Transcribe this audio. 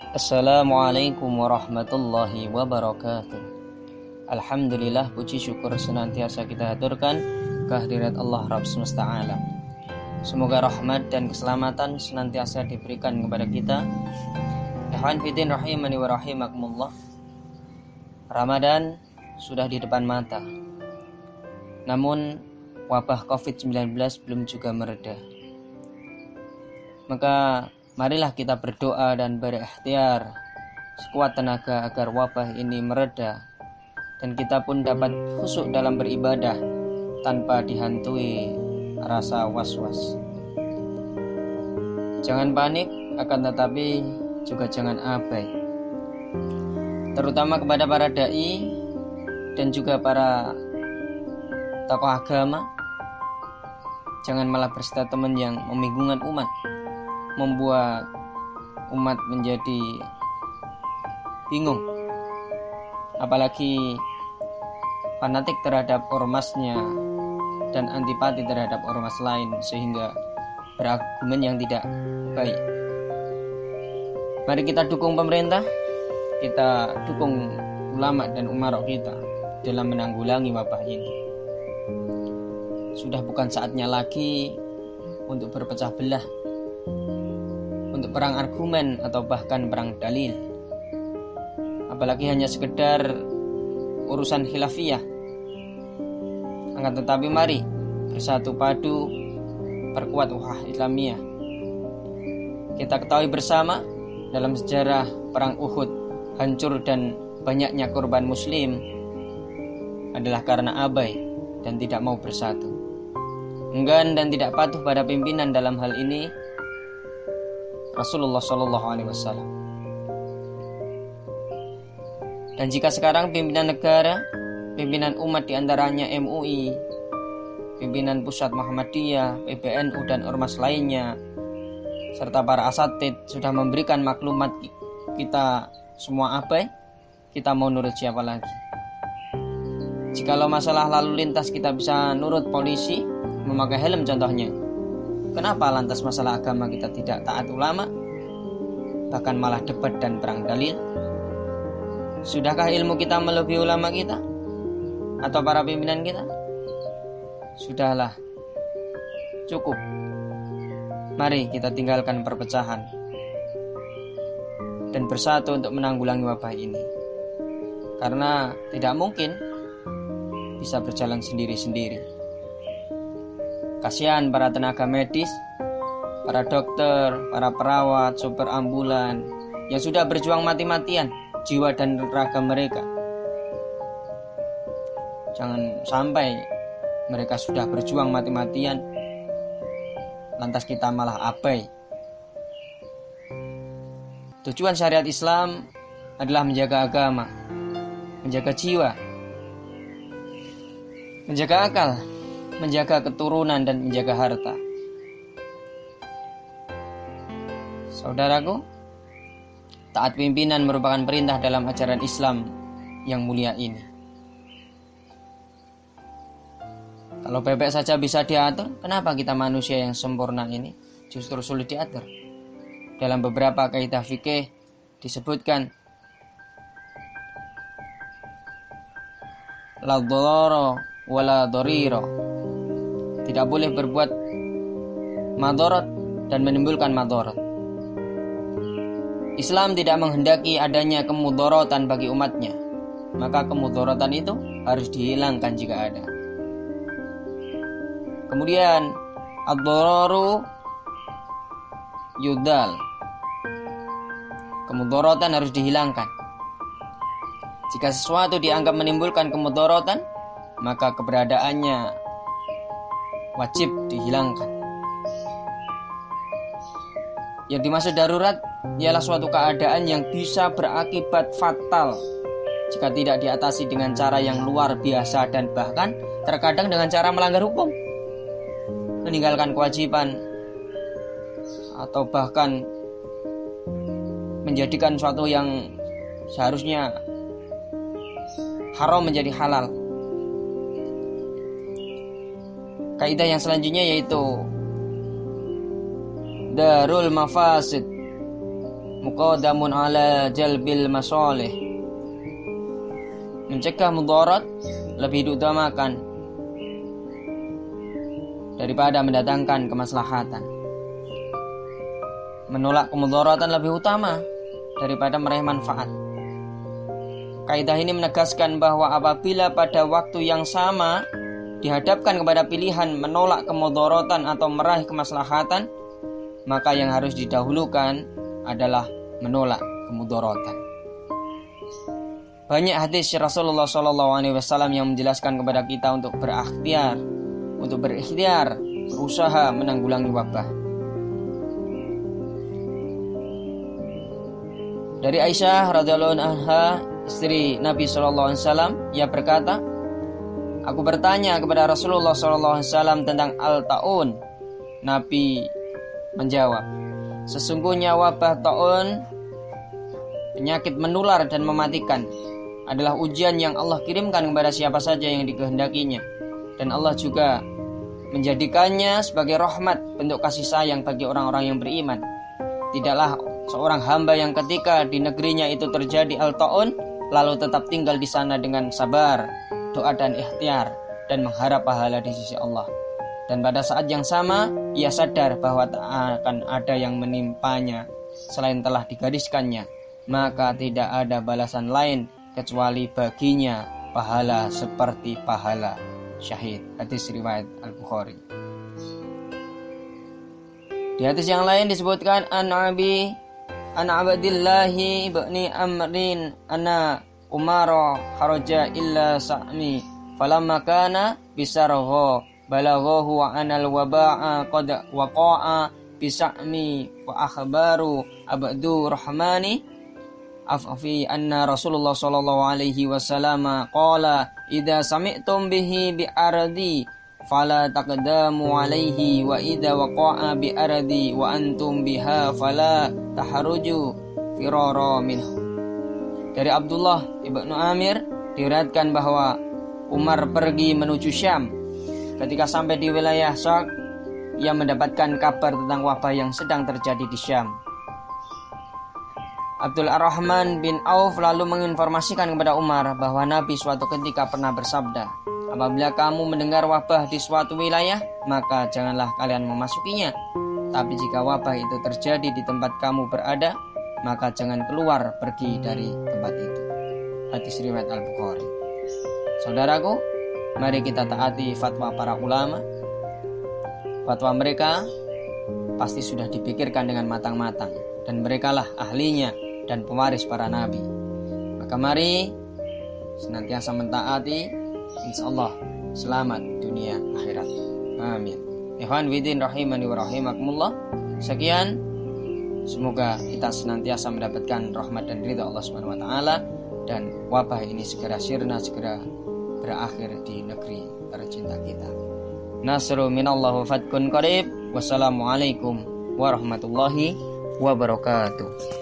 Assalamualaikum warahmatullahi wabarakatuh. Alhamdulillah, puji syukur senantiasa kita haturkan kehadirat Allah Rabb semesta alam. Semoga rahmat dan keselamatan senantiasa diberikan kepada kita. Ikhwan fillah rahimani wa rahimakumullah. Ramadan sudah di depan mata. Namun wabah COVID-19 belum juga mereda. Maka marilah kita berdoa dan berikhtiar sekuat tenaga agar wabah ini mereda dan kita pun dapat khusyuk dalam beribadah tanpa dihantui rasa was-was. Jangan panik, akan tetapi juga jangan abai. Terutama kepada para dai dan juga para tokoh agama, jangan malah berstatement yang membingungkan umat, membuat umat menjadi bingung, apalagi fanatik terhadap ormasnya dan antipati terhadap ormas lain sehingga berargumen yang tidak baik. Mari kita dukung pemerintah, kita dukung ulama dan umarok kita dalam menanggulangi wabah ini. Sudah bukan saatnya lagi untuk berpecah belah, untuk perang argumen atau bahkan perang dalil, apalagi hanya sekedar urusan khilafiyah. Akan tetapi mari bersatu padu perkuat ukhuwah Islamiyah. Kita ketahui bersama dalam sejarah perang Uhud, hancur dan banyaknya korban muslim adalah karena abai dan tidak mau bersatu, enggan dan tidak patuh pada pimpinan. Dalam hal ini Rasulullah SAW. Dan jika sekarang pimpinan negara, pimpinan umat diantaranya MUI, pimpinan pusat Muhammadiyah, PBNU dan ormas lainnya, serta para asatid sudah memberikan maklumat, kita semua abai, kita mau nurut siapa lagi? Jikalau masalah lalu lintas kita bisa nurut polisi, memakai helm contohnya, kenapa lantas masalah agama kita tidak taat ulama, bahkan malah debat dan perang dalil? Sudahkah ilmu kita melebihi ulama kita atau para pimpinan kita? Sudahlah, cukup. Mari kita tinggalkan perpecahan dan bersatu untuk menanggulangi wabah ini, karena tidak mungkin bisa berjalan sendiri-sendiri. Kasihan para tenaga medis, para dokter, para perawat, sopir ambulan yang sudah berjuang mati-matian jiwa dan raga mereka. Jangan sampai mereka sudah berjuang mati-matian lantas kita malah abai. Tujuan syariat Islam adalah menjaga agama, menjaga jiwa, menjaga akal, menjaga keturunan dan menjaga harta. Saudaraku, taat pimpinan merupakan perintah dalam ajaran Islam yang mulia ini. Kalau bebek saja bisa diatur, kenapa kita manusia yang sempurna ini justru sulit diatur? Dalam beberapa kaidah fikih disebutkan la dharara wala dharira, tidak boleh berbuat madarat dan menimbulkan madarat. Islam tidak menghendaki adanya kemudaratan bagi umatnya, maka kemudaratan itu harus dihilangkan jika ada. Kemudian ad-dhararu yudal, kemudaratan harus dihilangkan. Jika sesuatu dianggap menimbulkan kemudaratan, maka keberadaannya wajib dihilangkan. Yang dimaksud darurat ialah suatu keadaan yang bisa berakibat fatal jika tidak diatasi dengan cara yang luar biasa dan bahkan terkadang dengan cara melanggar hukum, meninggalkan kewajiban, atau bahkan menjadikan suatu yang seharusnya haram menjadi halal. Kaidah yang selanjutnya yaitu darul mafasid muqaddamun ala jalbil masalih. Mencegah mudarat lebih diutamakan daripada mendatangkan kemaslahatan. Menolak kemudaratan lebih utama daripada meraih manfaat. Kaidah ini menegaskan bahwa apabila pada waktu yang sama dihadapkan kepada pilihan menolak kemudaratan atau meraih kemaslahatan, maka yang harus didahulukan adalah menolak kemudaratan. Banyak hadis Rasulullah SAW yang menjelaskan kepada kita untuk berikhtiar, berusaha menanggulangi wabah. Dari Aisyah radhiyallahu anha, istri Nabi SAW, ia berkata, aku bertanya kepada Rasulullah SAW tentang al-ta'un. Nabi menjawab, sesungguhnya wabah ta'un, penyakit menular dan mematikan, adalah ujian yang Allah kirimkan kepada siapa saja yang dikehendakinya. Dan Allah juga menjadikannya sebagai rahmat, bentuk kasih sayang bagi orang-orang yang beriman. Tidaklah seorang hamba yang ketika di negerinya itu terjadi al-ta'un lalu tetap tinggal di sana dengan sabar, doa dan ikhtiar, dan mengharap pahala di sisi Allah. Dan pada saat yang sama ia sadar bahwa tak akan ada yang menimpanya selain telah digariskannya, maka tidak ada balasan lain kecuali baginya pahala seperti pahala syahid. Hadis riwayat Al-Bukhari. Di hadis yang lain disebutkan an Abdillahi ibni Amrin anna Umara kharaja illa sa'mi falamma kana bisargha balaghahu wa anal waba'a qad waqa'a bisa'mi wa akhbaru Abdur Rahmani afi anna Rasulullah sallallahu alaihi wasallam qala idza sami'tum bihi bi ardi fala taqdamu alaihi wa idza waqa'a bi ardi wa antum biha fala tahruju firara minhu. Dari Abdullah ibnu Amir diriwayatkan bahwa Umar pergi menuju Syam. Ketika sampai di wilayah Syam, ia mendapatkan kabar tentang wabah yang sedang terjadi di Syam. Abdul Ar-Rahman bin Auf lalu menginformasikan kepada Umar bahwa Nabi suatu ketika pernah bersabda, apabila kamu mendengar wabah di suatu wilayah, maka janganlah kalian memasukinya. Tapi jika wabah itu terjadi di tempat kamu berada, maka jangan keluar pergi dari tempat itu. Hadis riwayat Al-Bukhari. Saudaraku, mari kita taati fatwa para ulama. Fatwa mereka pasti sudah dipikirkan dengan matang-matang, dan merekalah ahlinya dan pewaris para nabi. Maka mari senantiasa mentaati, insyaallah selamat dunia akhirat. Amin. Ikhwan widin rahimani wa rahimakumullah. Sekian, semoga kita senantiasa mendapatkan rahmat dan ridha Allah Subhanahu wa taala, dan wabah ini segera sirna, segera berakhir di negeri tercinta kita. Nasru minallahu fatkun qarib. Wassalamualaikum warahmatullahi wabarakatuh.